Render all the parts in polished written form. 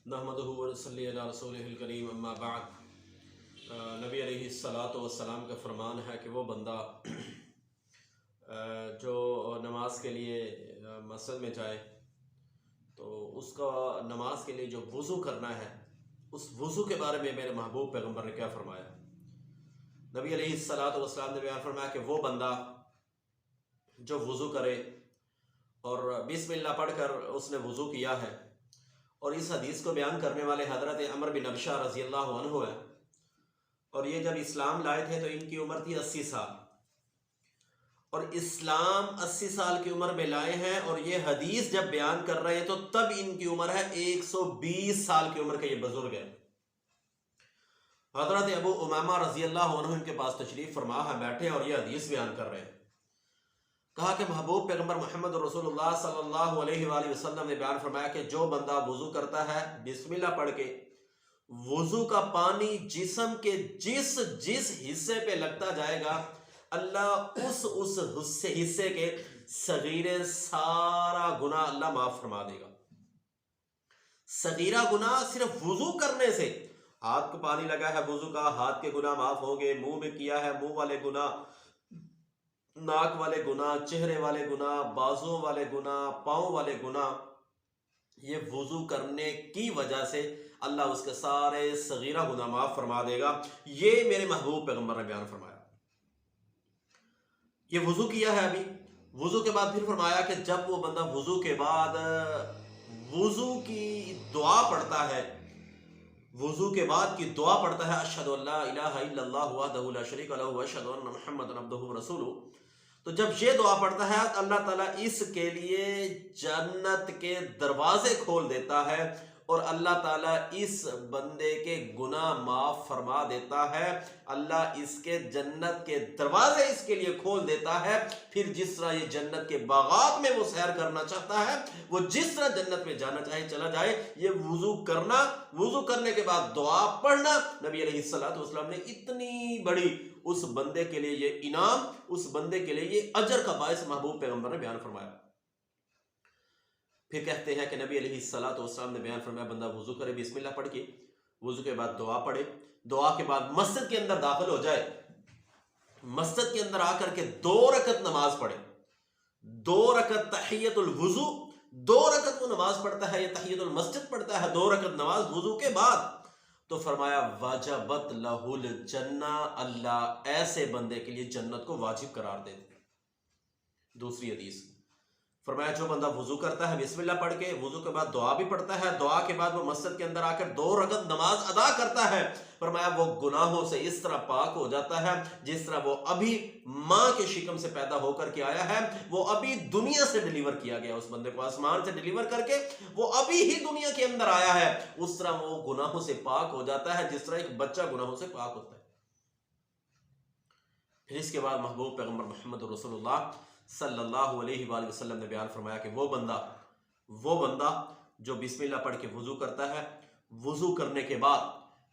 नहमदुहु व नसल्ली अला रसूलिहिल करीम अम्मा बाद। नबी अलैहिस्सलाम का फरमान है कि वो बंदा जो नमाज के लिए मस्जिद में जाए तो उसका नमाज के लिए जो वज़ू करना है, उस वज़ू के बारे में मेरे महबूब पैगम्बर ने क्या फरमाया। नबी अलैहिस्सलाम ने बयान फरमाया कि वो बंदा जो वज़ू करे और बिस्मिल्लाह पढ़कर उसने वज़ू किया है, और इस हदीस को बयान करने वाले हज़रत अमर बिन अबशा रज़ी अल्लाहु अन्हु है, और ये जब इस्लाम लाए थे तो इनकी उम्र थी 80 साल, और इस्लाम 80 साल की उम्र में लाए हैं, और ये हदीस जब बयान कर रहे हैं तो तब इनकी उम्र है 120 साल की उम्र के ये बुजुर्ग है। हज़रत अबू उमामा रज़ी अल्लाहु अन्हु इनके पास तशरीफ़ फरमा है, बैठे और ये हदीस बयान कर रहे हैं। कहा कि महबूब पैगम्बर मोहम्मद रसूलुल्लाह सल्लल्लाहु अलैहि वसल्लम ने बयान फरमाया कि जो बंदा वज़ू करता है बिस्मिल्लाह पढ़ के, वज़ू का पानी जिस्म के जिस जिस हिस्से पे लगता जाएगा, अल्लाह उस हिस्से के सगीरे सारा गुनाह अल्लाह माफ़ फरमा देगा। सगीरा गुनाह सिर्फ वज़ू करने से, हाथ को पानी लगा है वज़ू का, हाथ के गुनाह माफ़ होंगे, मुंह में किया है मुंह वाले गुनाह, नाक वाले गुनाह, चेहरे वाले गुनाह, बाजुओं वाले गुनाह, पाँव वाले गुनाह, ये वज़ू करने की वजह से अल्लाह उसके सारे सगीरा गुनाह माफ़ फरमा देगा। ये मेरे महबूब पैगम्बर ने बयान फरमाया। ये वज़ू किया है, अभी वज़ू के बाद फिर फरमाया कि जब वो बंदा वज़ू के बाद वज़ू की दुआ पढ़ता है, वज़ू के बाद की दुआ पढ़ता है, अशहदु अल्ला इलाहा इल्लल्लाहु वहदहु ला शरीका लहु व अशहदु अन्ना मुहम्मदन अब्दुहु व रसूलुहु, तो जब ये दुआ पढ़ता है अल्लाह ताला इसके लिए जन्नत के दरवाजे खोल देता है, और अल्लाह ताला इस बंदे के गुनाह माफ़ फरमा देता है। अल्लाह इसके जन्नत के दरवाजे इसके लिए खोल देता है। फिर जिस तरह ये जन्नत के बागात में वो सैर करना चाहता है, वो जिस तरह जन्नत में जाना चाहे चला जाए। ये वज़ू करना, वज़ू करने के बाद दुआ पढ़ना, नबी अलैहिस्सलाम ने इतनी बड़ी उस बंदे के लिए ये इनाम, उस बंदे के लिए ये अजर का बायस महबूब पैगम्बर ने बयान फरमाया। फिर कहते हैं कि नबी अलैहिस्सलाम ने बयान फरमाया, बंदा वज़ू करे बिस्मिल्लाह पढ़ के, वज़ू के बाद दुआ पढ़े, दुआ के बाद मस्जिद के अंदर दाखिल हो जाए, मस्जिद के अंदर आकर के 2 रकत नमाज पढ़े, 2 रकत तहियतुल वज़ू, 2 रकत वो नमाज पढ़ता है, ये तहियतुल मस्जिद पढ़ता है, 2 रकत नमाज वज़ू के बाद, तो फरमाया वाजबत लहुल जन्ना, अल्लाह ऐसे बंदे के लिए जन्नत को वाजिब करार दे दे। दूसरी हदीस फरमाया, जो बंदा वज़ू करता है बिस्मिल्लाह पढ़ के, वज़ू के बाद दुआ भी पढ़ता है, दुआ के बाद वो मस्जिद के अंदर आकर 2 रकत नमाज अदा करता है, फरमाया वो गुनाहों से इस तरह पाक हो जाता है जिस तरह वो अभी माँ के शिकम से पैदा होकर के आया है। वो अभी दुनिया से डिलीवर किया गया, उस बंदे को आसमान से डिलीवर करके वो अभी ही दुनिया के अंदर आया है, उस तरह वो गुनाहों से पाक हो जाता है जिस तरह एक बच्चा गुनाहों से पाक होता है। फिर इसके बाद महबूब पैगम्बर मोहम्मद रसूलुल्लाह सल्लल्लाहु अलैहि वसल्लम ने बयान फरमाया कि वो बंदा जो बिस्मिल्लाह पढ़ के वज़ू करता है, वज़ू करने के बाद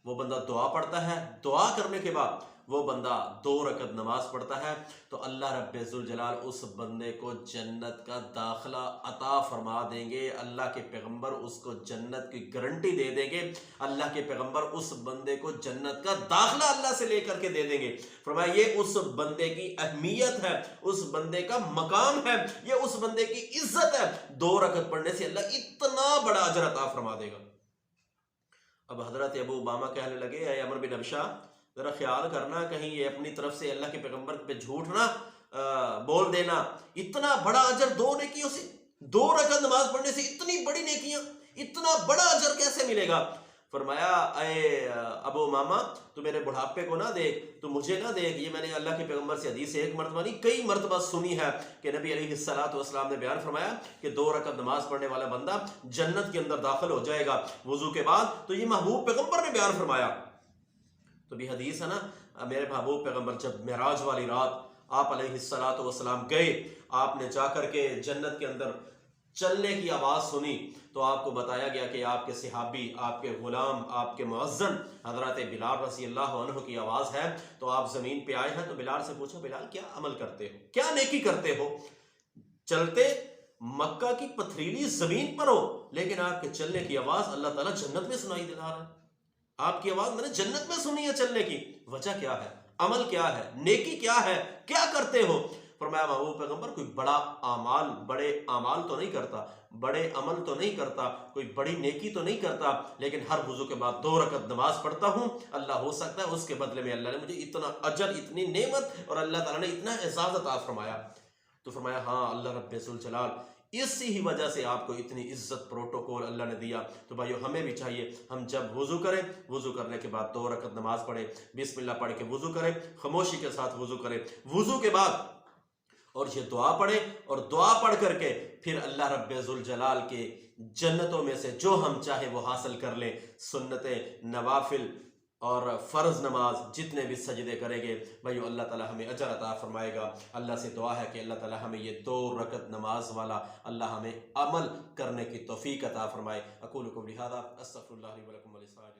वो बंदा दुआ पढ़ता है, दुआ करने के बाद वो बंदा 2 रकत नमाज पढ़ता है, तो अल्लाह रब्बे ज़ुल जलाल उस बंदे को जन्नत का दाखिला अता फरमा देंगे। अल्लाह के पैगंबर उसको जन्नत की गारंटी दे देंगे, अल्लाह के पैगंबर उस बंदे को जन्नत का दाखिला अल्लाह से लेकर के दे देंगे। फरमाया ये उस बंदे की अहमियत है, उस बंदे का मकाम है, ये उस बंदे की इज्जत है। 2 रकत पढ़ने से अल्लाह इतना बड़ा अजर अता फरमा देगा। अब हजरत अबू उमामा कहने लगे, ऐ अमर बिन अबशा, जरा ख्याल करना कहीं ये अपनी तरफ से अल्लाह के पैगंबर पे झूठ ना बोल देना। इतना बड़ा अजर 2 नेकियों से, 2 रकत नमाज पढ़ने से इतनी बड़ी नेकियां, इतना बड़ा अजर कैसे मिलेगा। फरमाया, ऐ अबू उमामा, तू मेरे बुढ़ापे को ना देख, तू मुझे ना देख, ये मैंने अल्लाह के पैगंबर से हदीस एक मरतबा नहीं कई मरतबा सुनी है कि नबी अलैहिस्सलाम ने बयान फरमाया कि 2 रकत नमाज पढ़ने वाला बंदा जन्नत के अंदर दाखिल हो जाएगा वज़ू के बाद। तो ये महबूब पैगंबर ने बयान फरमाया। तो भी हदीस है ना, मेरे महबूब पैगंबर जब मेराज वाली रात आप अलैहिस्सलाम गए, आपने जाकर के जन्नत के अंदर चलने की आवाज़ सुनी, तो आपको बताया गया कि आपके सहाबी, आपके गुलाम, आपके मुअज्जिन हज़रत बिलाल रज़ी अल्लाहु अन्हु की आवाज़ है। तो आप ज़मीन पे आए हैं, तो बिलाल से पूछो, बिलाल क्या अमल करते हो, क्या नेकी करते हो। चलते مکہ کی پتھریلی زمین پر ہو لیکن آپ کے چلنے کی آواز اللہ تعالیٰ جنت میں سنائی دلا رہا ہے. آپ کی آواز میں نے جنت میں سنی ہے چلنے کی. وجہ کیا ہے؟ عمل کیا ہے؟ نیکی کیا ہے؟ کیا کرتے ہو؟ فرمایا محبوب پیغمبر کوئی بڑے اعمال تو نہیں کرتا, بڑے عمل تو نہیں کرتا, کوئی بڑی نیکی تو نہیں کرتا, لیکن ہر وضو کے بعد 2 رکعت نماز پڑھتا ہوں. اللہ ہو سکتا ہے اس کے بدلے میں اللہ نے مجھے اتنا اجر, اتنی نعمت اور اللہ تعالیٰ نے اتنا اعزاز عطا فرمایا. تو فرمایا ہاں اللہ رب ذوالجلال اسی ہی وجہ سے آپ کو اتنی عزت پروٹوکول اللہ نے دیا. تو بھائیو ہمیں بھی چاہیے ہم جب وضو کریں, وضو کرنے کے بعد 2 رکعت نماز پڑھیں, بسم اللہ پڑھ کے وضو کریں, خاموشی کے ساتھ وضو کریں. وضو کے بعد اور یہ دعا پڑھیں, اور دعا پڑھ کر کے پھر اللہ رب ذوالجلال کے جنتوں میں سے جو ہم چاہے وہ حاصل کر لیں. سنتیں, نوافل اور فرض نماز جتنے بھی سجدے کریں گے بھائیو اللہ تعالیٰ ہمیں اجر عطا فرمائے گا. اللہ سے دعا ہے کہ اللہ تعالیٰ ہمیں یہ 2 رکعت نماز والا اللہ ہمیں عمل کرنے کی توفیق عطا فرمائے. اقول قولی ھذا استغفر اللہ لی ولکم ولسائر